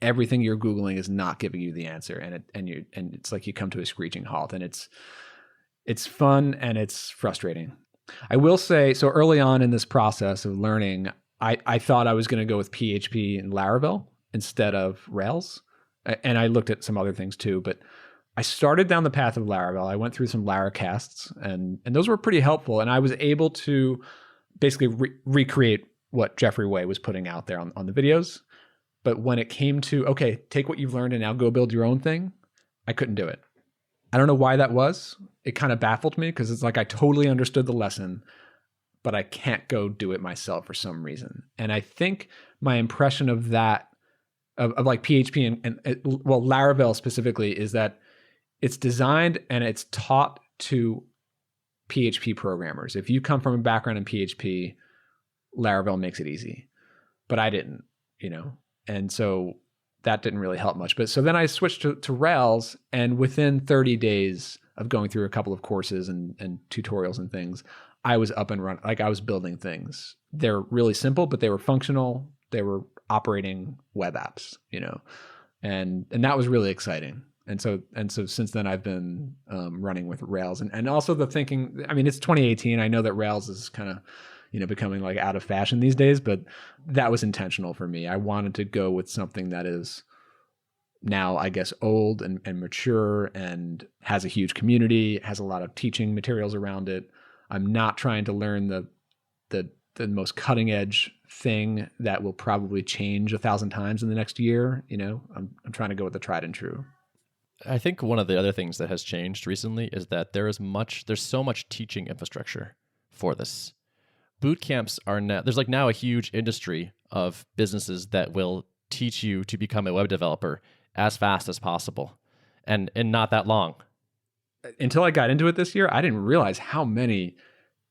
S3: everything you're Googling is not giving you the answer, and it's like you come to a screeching halt, and it's fun and it's frustrating. I will say, so early on in this process of learning, I thought I was going to go with PHP and Laravel instead of Rails. And I looked at some other things too, but I started down the path of Laravel. I went through some Laracasts, and those were pretty helpful. And I was able to basically recreate what Jeffrey Way was putting out there on the videos. But when it came to, okay, take what you've learned and now go build your own thing, I couldn't do it. I don't know why that was. It kind of baffled me because it's like I totally understood the lesson, but I can't go do it myself for some reason. And I think my impression of that, of like PHP and Laravel specifically, is that it's designed and it's taught to PHP programmers. If you come from a background in PHP, Laravel makes it easy. But I didn't, and so that didn't really help much. But so then I switched to Rails, and within 30 days of going through a couple of courses and tutorials and things, I was up and running. Like I was building things. They're really simple, but they were functional. They were operating web apps, and that was really exciting. And so since then I've been running with Rails, and also the thinking. I mean, it's 2018. I know that Rails is kind of becoming like out of fashion these days, but that was intentional for me. I wanted to go with something that is now, I guess, old and mature and has a huge community, has a lot of teaching materials around it. I'm not trying to learn the most cutting edge thing that will probably change 1,000 times in the next year. I'm trying to go with the tried and true.
S1: I think one of the other things that has changed recently is that there's so much teaching infrastructure for this. Boot camps are now, there's like now a huge industry of businesses that will teach you to become a web developer as fast as possible and not that long. Until
S3: I got into it this year, I didn't realize how many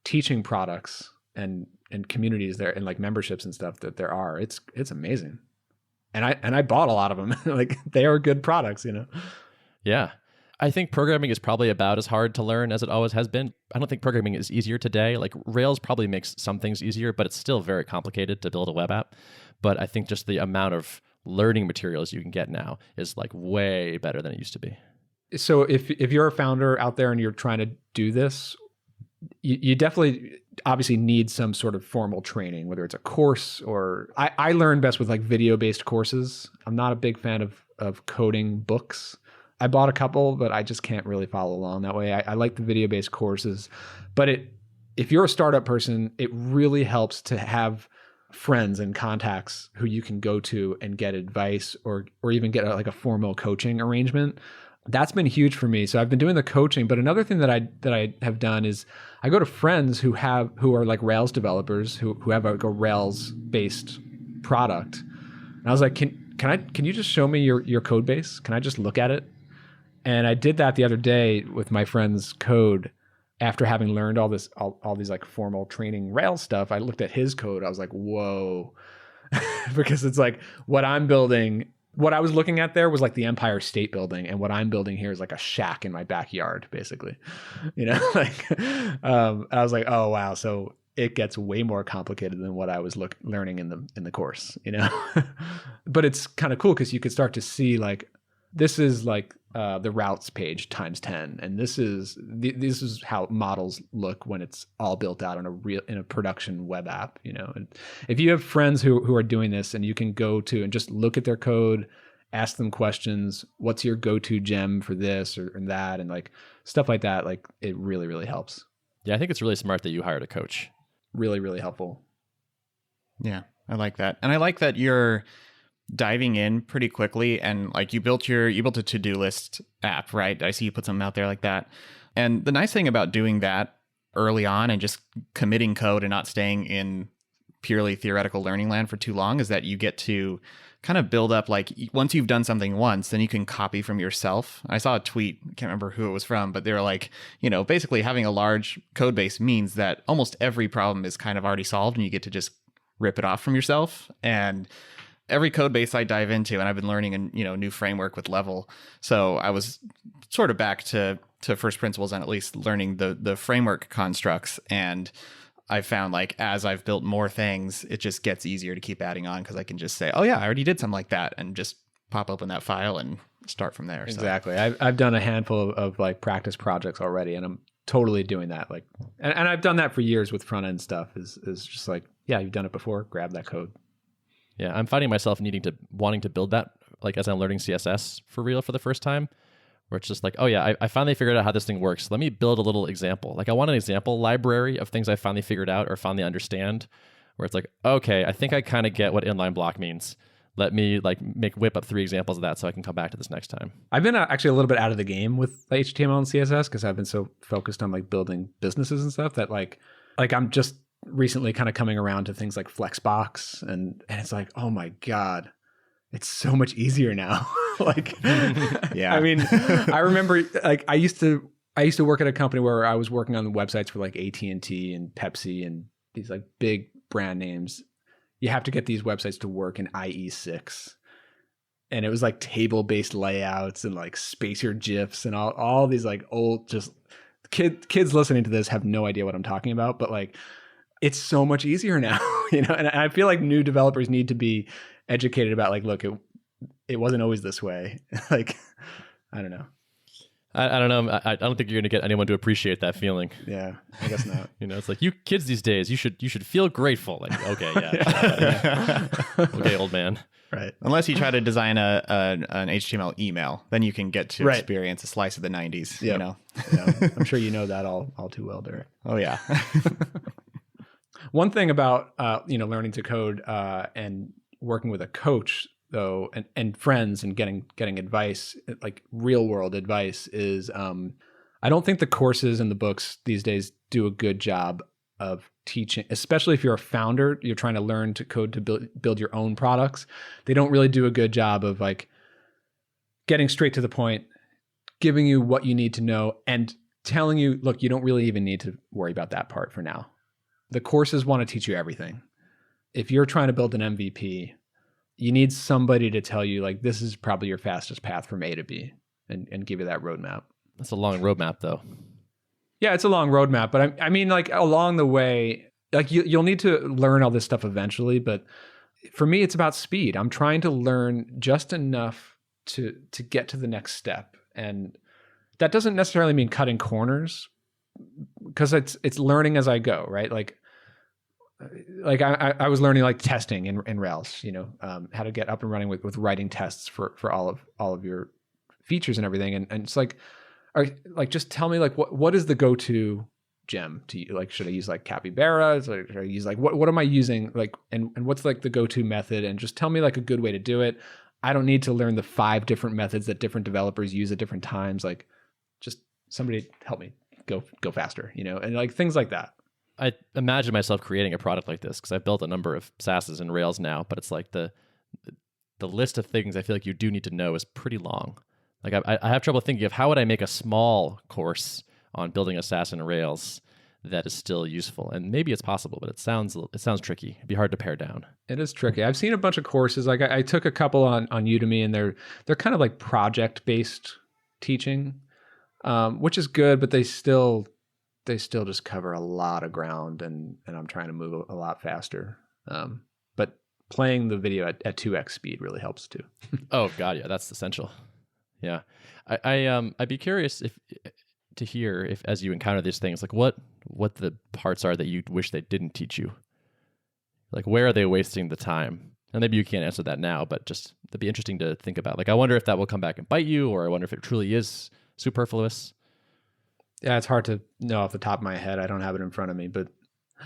S3: teaching products and and communities there and like memberships and stuff that there are. It's amazing. And I bought a lot of them. Like they are good products,
S1: Yeah. I think programming is probably about as hard to learn as it always has been. I don't think programming is easier today. Like Rails probably makes some things easier, but it's still very complicated to build a web app. But I think just the amount of learning materials you can get now is like way better than it used to be.
S3: So if you're a founder out there and you're trying to do this, you definitely obviously need some sort of formal training, whether it's a course or I learn best with like video-based courses. I'm not a big fan of coding books. I bought a couple, but I just can't really follow along that way. I like the video-based courses, but if you're a startup person, it really helps to have friends and contacts who you can go to and get advice or even get like a formal coaching arrangement. That's been huge for me. So I've been doing the coaching, but another thing that I have done is I go to friends who are like Rails developers who have like a Rails based product. And I was like, can you just show me your code base? Can I just look at it? And I did that the other day with my friend's code. After having learned all these like formal training Rails stuff, I looked at his code. I was like, whoa, because it's like what I'm building. What I was looking at there was like the Empire State Building, and what I'm building here is like a shack in my backyard, basically. Like I was like, oh wow, so it gets way more complicated than what I was learning in the course, But it's kind of cool because you could start to see like this is like the routes page times 10, and this is how models look when it's all built out in a production web app, And if you have friends who are doing this, and you can go to and just look at their code, ask them questions, what's your go-to gem for this or that, and like stuff like that, like it really, really helps.
S1: Yeah, I think it's really smart that you hired a coach.
S3: Really, really helpful.
S2: Yeah, I like that. And I like that you're diving in pretty quickly, and like you built a to-do list app, right? I see you put something out there like that. And the nice thing about doing that early on and just committing code and not staying in purely theoretical learning land for too long is that you get to kind of build up, like once you've done something once, then you can copy from yourself. I saw a tweet, I can't remember who it was from, but they were like, basically having a large code base means that almost every problem is kind of already solved and you get to just rip it off from yourself. And every code base I dive into, and I've been learning a new framework with Level. So I was sort of back to first principles and at least learning the framework constructs. And I found like as I've built more things, it just gets easier to keep adding on because I can just say, oh yeah, I already did something like that, and just pop open that file and start from there.
S3: Exactly. So. I've done a handful of like practice projects already, and I'm totally doing that. Like, and I've done that for years with front end stuff. Is just like, yeah, you've done it before. Grab that code.
S1: Yeah, I'm finding myself wanting to build that, like as I'm learning CSS for real for the first time, where it's just like, oh yeah, I finally figured out how this thing works. Let me build a little example. Like I want an example library of things I finally figured out or finally understand, where it's like, okay, I think I kind of get what inline block means. Let me like whip up 3 examples of that so I can come back to this next time.
S3: I've been actually a little bit out of the game with HTML and CSS because I've been so focused on like building businesses and stuff that like I'm just recently kind of coming around to things like Flexbox and it's like, oh my God, it's so much easier now. Like, yeah, I mean, I remember like I used to work at a company where I was working on the websites for like AT&T and Pepsi and these like big brand names. You have to get these websites to work in IE6. And it was like table-based layouts and like spacer GIFs and all these like old, just kids listening to this have no idea what I'm talking about, but like, it's so much easier now, and I feel like new developers need to be educated about like, look, it wasn't always this way. Like, I don't know.
S1: I don't know. I don't think you're going to get anyone to appreciate that feeling.
S3: Yeah, I guess not.
S1: It's like you kids these days, you should feel grateful. Like, okay, yeah. Okay, old man.
S2: Right. Unless you try to design an HTML email, then you can get to experience a slice of the 90s,
S3: Yeah, I'm sure you know that all too well, Derrick.
S2: Oh, yeah.
S3: One thing about learning to code and working with a coach though, and friends and getting advice, like real world advice, is I don't think the courses and the books these days do a good job of teaching, especially if you're a founder, you're trying to learn to code to build your own products. They don't really do a good job of like getting straight to the point, giving you what you need to know, and telling you, look, you don't really even need to worry about that part for now. the courses want to teach you everything. If you're trying to build an MVP, you need somebody to tell you like, this is probably your fastest path from A to B and give you that roadmap.
S1: That's a long roadmap though.
S3: Yeah, it's a long roadmap, but I mean like along the way, like you'll need to learn all this stuff eventually, but for me, it's about speed. I'm trying to learn just enough to get to the next step. And that doesn't necessarily mean cutting corners, because it's learning as I go, right? Like I was learning like testing in Rails, how to get up and running with writing tests for all of your features and everything. And it's like, just tell me like what is the go-to gem to like, should I use like Capybara? Should I use like, what am I using? Like, and what's like the go-to method? And just tell me like a good way to do it. I don't need to learn the 5 different methods that different developers use at different times. Like, just somebody help me go faster, and like things like that.
S1: I imagine myself creating a product like this because I've built a number of SaaSes in Rails now, but it's like the list of things I feel like you do need to know is pretty long. Like I have trouble thinking of how would I make a small course on building a SaaS in Rails that is still useful. And maybe it's possible, but it sounds tricky. It'd be hard to pare down. It
S3: is tricky. I've seen a bunch of courses. Like I took a couple on Udemy, and they're kind of like project-based teaching, which is good, but they still just cover a lot of ground, and I'm trying to move a lot faster. But playing the video at 2x speed really helps too.
S1: Oh God, yeah, that's essential. Yeah, I'd be curious to hear if, as you encounter these things, like what the parts are that you wish they didn't teach you. Like, where are they wasting the time? And maybe you can't answer that now, but just that'd be interesting to think about. Like, I wonder if that will come back and bite you, or I wonder if it truly is superfluous.
S3: Yeah, it's hard to know off the top of my head. I don't have it in front of me, but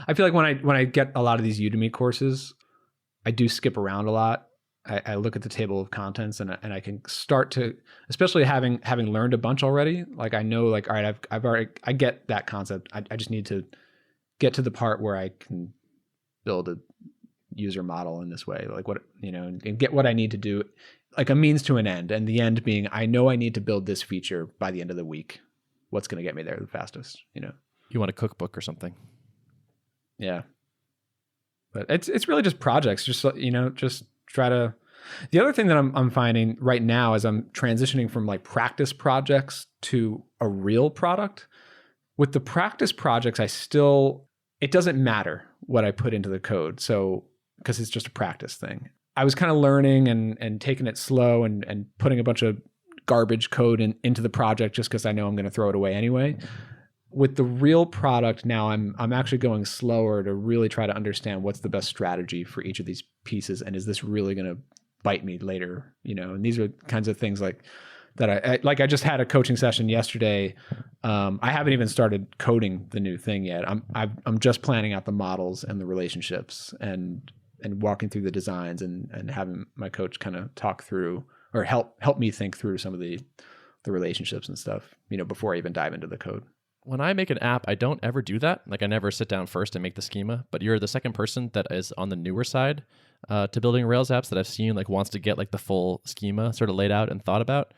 S3: I feel like when I get a lot of these Udemy courses, I do skip around a lot. I look at the table of contents and I can start to, especially having learned a bunch already. Like I know, like, all right, I've already, I get that concept. I just need to get to the part where I can build a user model in this way, like what, and get what I need to do, like a means to an end. And the end being, I know I need to build this feature by the end of the week. What's going to get me there the fastest,
S1: You want a cookbook or something.
S3: Yeah. But it's really just projects, just try to. The other thing that I'm finding right now as I'm transitioning from like practice projects to a real product, with the practice projects, it doesn't matter what I put into the code. So, because it's just a practice thing. I was kind of learning and taking it slow and putting a bunch of garbage code into the project just because I know I'm going to throw it away anyway. With the real product now, I'm actually going slower to really try to understand what's the best strategy for each of these pieces, and is this really going to bite me later? And these are kinds of things like that. I just had a coaching session yesterday. I haven't even started coding the new thing yet. I'm just planning out the models and the relationships and walking through the designs and having my coach kind of talk through or help me think through some of the relationships and stuff, before I even dive into the code.
S1: When I make an app, I don't ever do that. Like, I never sit down first and make the schema, but you're the second person that is on the newer side to building Rails apps that I've seen, like, wants to get like the full schema sort of laid out and thought about.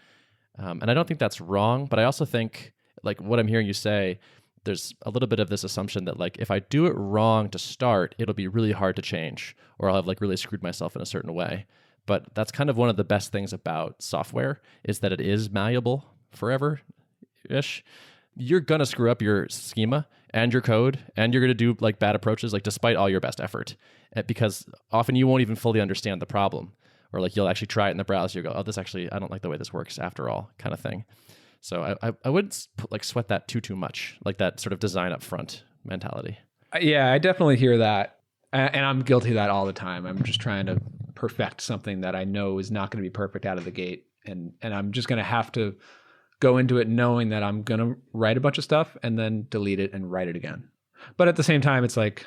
S1: And I don't think that's wrong, but I also think, like, what I'm hearing you say, there's a little bit of this assumption that, like, if I do it wrong to start, it'll be really hard to change, or I'll have like really screwed myself in a certain way. But that's kind of one of the best things about software, is that it is malleable forever-ish. You're going to screw up your schema and your code, and you're going to do like bad approaches, like despite all your best effort, because often you won't even fully understand the problem, or like you'll actually try it in the browser. You go, oh, this actually, I don't like the way this works after all, kind of thing. So I wouldn't like sweat that too much, like that sort of design up front mentality.
S3: Yeah, I definitely hear that. And I'm guilty of that all the time. I'm just trying to perfect something that I know is not going to be perfect out of the gate. And I'm just going to have to go into it knowing that I'm going to write a bunch of stuff and then delete it and write it again. But at the same time, it's like,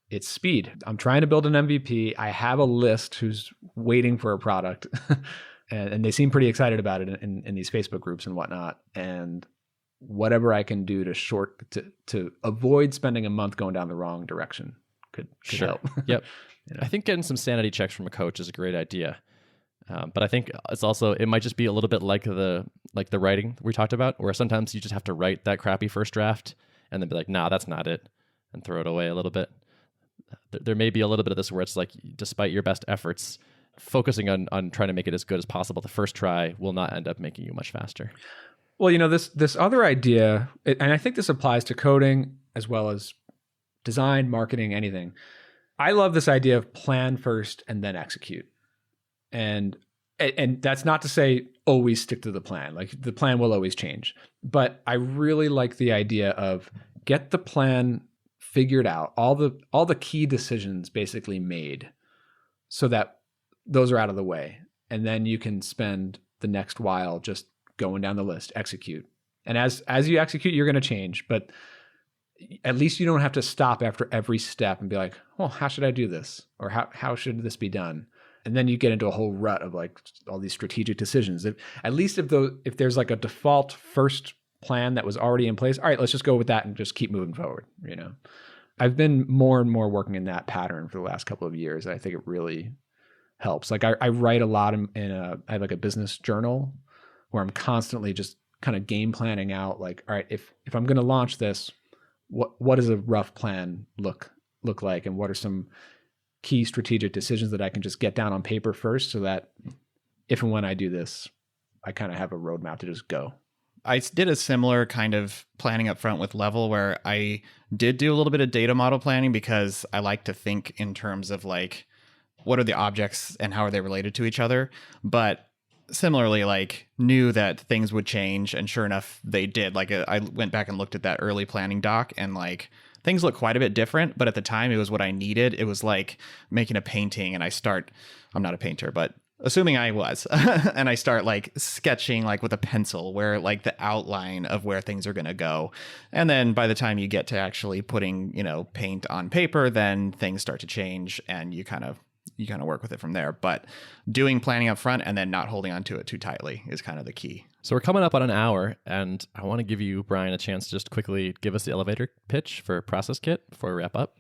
S3: it's speed. I'm trying to build an MVP. I have a list who's waiting for a product and they seem pretty excited about it in these Facebook groups and whatnot. And whatever I can do to avoid spending a month going down the wrong direction could help.
S1: Yep. I think getting some sanity checks from a coach is a great idea. But I think it might just be a little bit like the writing we talked about, where sometimes you just have to write that crappy first draft and then be like, nah, that's not it, and throw it away a little bit. there may be a little bit of this where it's like, despite your best efforts, focusing on trying to make it as good as possible the first try will not end up making you much faster.
S3: Well, this other idea, and I think this applies to coding as well as design, marketing, anything. I love this idea of plan first and then execute. And that's not to say always stick to the plan. Like, the plan will always change. But I really like the idea of get the plan figured out, all the key decisions basically made, so that those are out of the way. And then you can spend the next while just going down the list, execute. And as you execute, you're going to change. But at least you don't have to stop after every step and be like, well, how should I do this? Or how should this be done? And then you get into a whole rut of like all these strategic decisions. At least if there's like a default first plan that was already in place, all right, let's just go with that and just keep moving forward. I've been more and more working in that pattern for the last couple of years. I think it really helps. Like, I write a lot I have like a business journal where I'm constantly just kind of game planning out, like, all right, if I'm going to launch this, what does a rough plan look like? And what are some key strategic decisions that I can just get down on paper first, so that if and when I do this, I kind of have a roadmap to just go.
S2: I did a similar kind of planning up front with Level, where I did do a little bit of data model planning, because I like to think in terms of like, what are the objects and how are they related to each other? But similarly, like, knew that things would change, and sure enough, they did. Like, I went back and looked at that early planning doc, and like, things look quite a bit different, but at the time it was what I needed. It was like making a painting, and I'm not a painter, but assuming I was, and I start like sketching like with a pencil, where like the outline of where things are going to go. And then by the time you get to actually putting, paint on paper, then things start to change, and you kind of work with it from there. But doing planning up front and then not holding on to it too tightly is kind of the key.
S1: So we're coming up on an hour, and I want to give you, Brian, a chance to just quickly give us the elevator pitch for Process Kit before we wrap up.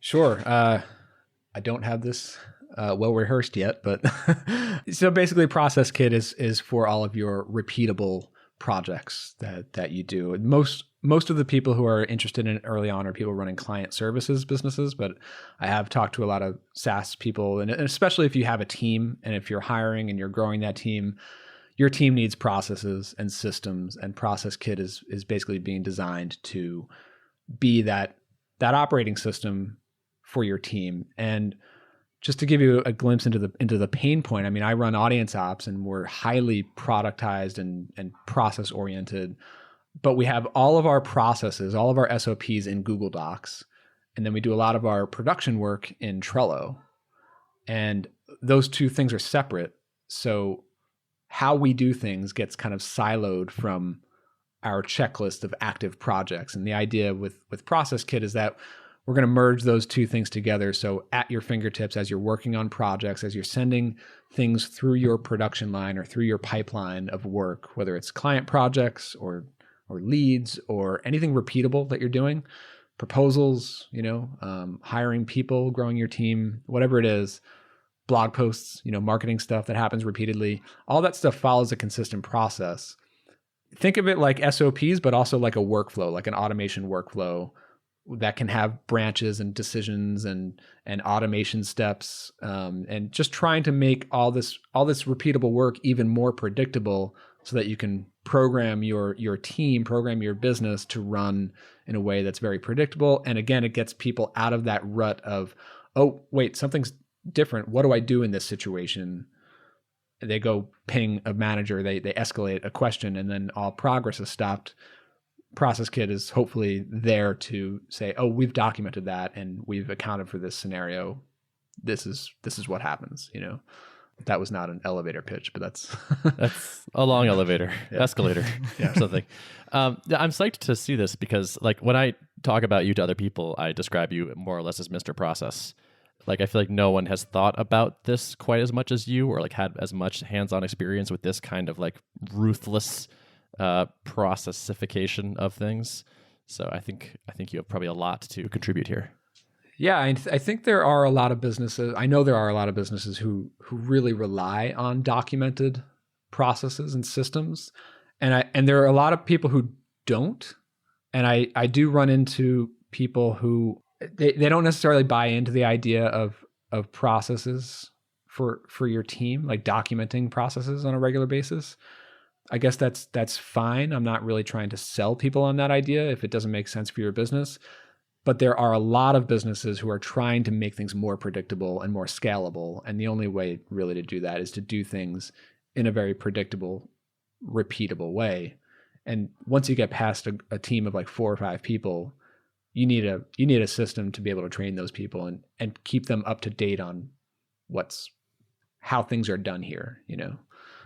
S3: Sure. I don't have this well rehearsed yet, but so basically Process Kit is for all of your repeatable projects that you do. Most of the people who are interested in it early on are people running client services businesses, but I have talked to a lot of SaaS people, and especially if you have a team and if you're hiring and you're growing that team, your team needs processes and systems, and Process Kit is basically being designed to be that operating system for your team. And just to give you a glimpse into the pain point, I mean, I run audience ops, and we're highly productized and process oriented, but we have all of our processes, all of our SOPs in Google Docs. And then we do a lot of our production work in Trello. And those two things are separate. So how we do things gets kind of siloed from our checklist of active projects. And the idea with Process Kit is that we're going to merge those two things together. So at your fingertips, as you're working on projects, as you're sending things through your production line or through your pipeline of work, whether it's client projects or leads or anything repeatable that you're doing, proposals, hiring people, growing your team, whatever it is, blog posts, marketing stuff that happens repeatedly, all that stuff follows a consistent process. Think of it like SOPs, but also like a workflow, like an automation workflow that can have branches and decisions and automation steps, and just trying to make all this repeatable work even more predictable, so that you can program your team, program your business to run in a way that's very predictable. And again, it gets people out of that rut of, oh, wait, something's different. What do I do in this situation? They go ping a manager, they escalate a question, and then all progress is stopped. Process Kit is hopefully there to say, oh, we've documented that and we've accounted for this scenario. This is what happens, That was not an elevator pitch, but that's
S1: a long elevator, escalator, something. I'm psyched to see this, because like when I talk about you to other people, I describe you more or less as Mr. Process. Like, I feel like no one has thought about this quite as much as you, or like had as much hands-on experience with this kind of like ruthless processification of things. So I think you have probably a lot to contribute here.
S3: Yeah, I think there are a lot of businesses. I know there are a lot of businesses who really rely on documented processes and systems, and there are a lot of people who don't. And I do run into people who they don't necessarily buy into the idea of processes for your team, like documenting processes on a regular basis. I guess that's fine. I'm not really trying to sell people on that idea if it doesn't make sense for your business. But there are a lot of businesses who are trying to make things more predictable and more scalable. And the only way really to do that is to do things in a very predictable, repeatable way. And once you get past a team of like 4 or 5 people, you need a system to be able to train those people and keep them up to date on how things are done here, you know?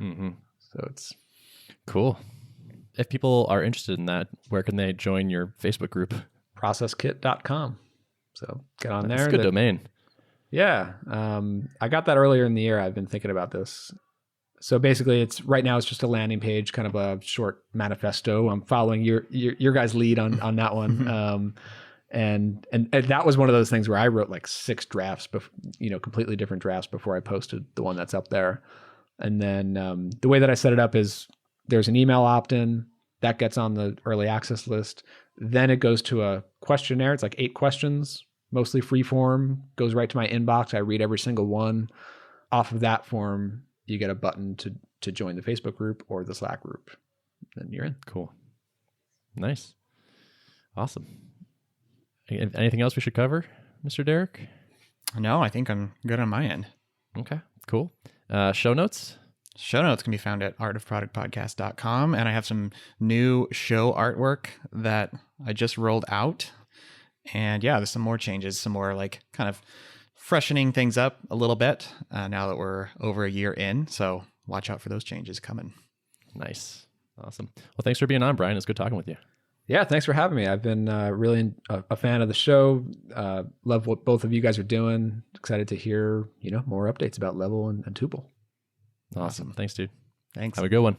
S1: Mm-hmm.
S3: So it's
S1: cool. If people are interested in that, where can they join your Facebook group?
S3: processkit.com. So get on there.
S1: That's a good domain.
S3: Yeah. I got that earlier in the year. I've been thinking about this. So basically right now it's just a landing page, kind of a short manifesto. I'm following your guys' lead on that one. And that was one of those things where I wrote like 6 drafts, completely different drafts before I posted the one that's up there. And then the way that I set it up is there's an email opt-in that gets on the early access list. Then it goes to a questionnaire. It's like 8 questions, mostly free form, goes right to my inbox. I read every single one. Off of that form, you get a button to join the Facebook group or the Slack group. Then you're in.
S1: Cool. Nice. Awesome. Anything else we should cover, Mr. Derrick?
S2: No, I think I'm good on my end.
S1: Okay, cool. Show notes?
S2: Show notes can be found at artofproductpodcast.com. And I have some new show artwork that I just rolled out. And yeah, there's some more changes, some more like kind of freshening things up a little bit now that we're over a year in. So watch out for those changes coming.
S1: Nice. Awesome. Well, thanks for being on, Brian. It's good talking with you.
S3: Yeah, thanks for having me. I've been really a fan of the show. Love what both of you guys are doing. Excited to hear more updates about Level and Tuple.
S1: Awesome. Thanks, dude.
S2: Thanks.
S1: Have a good one.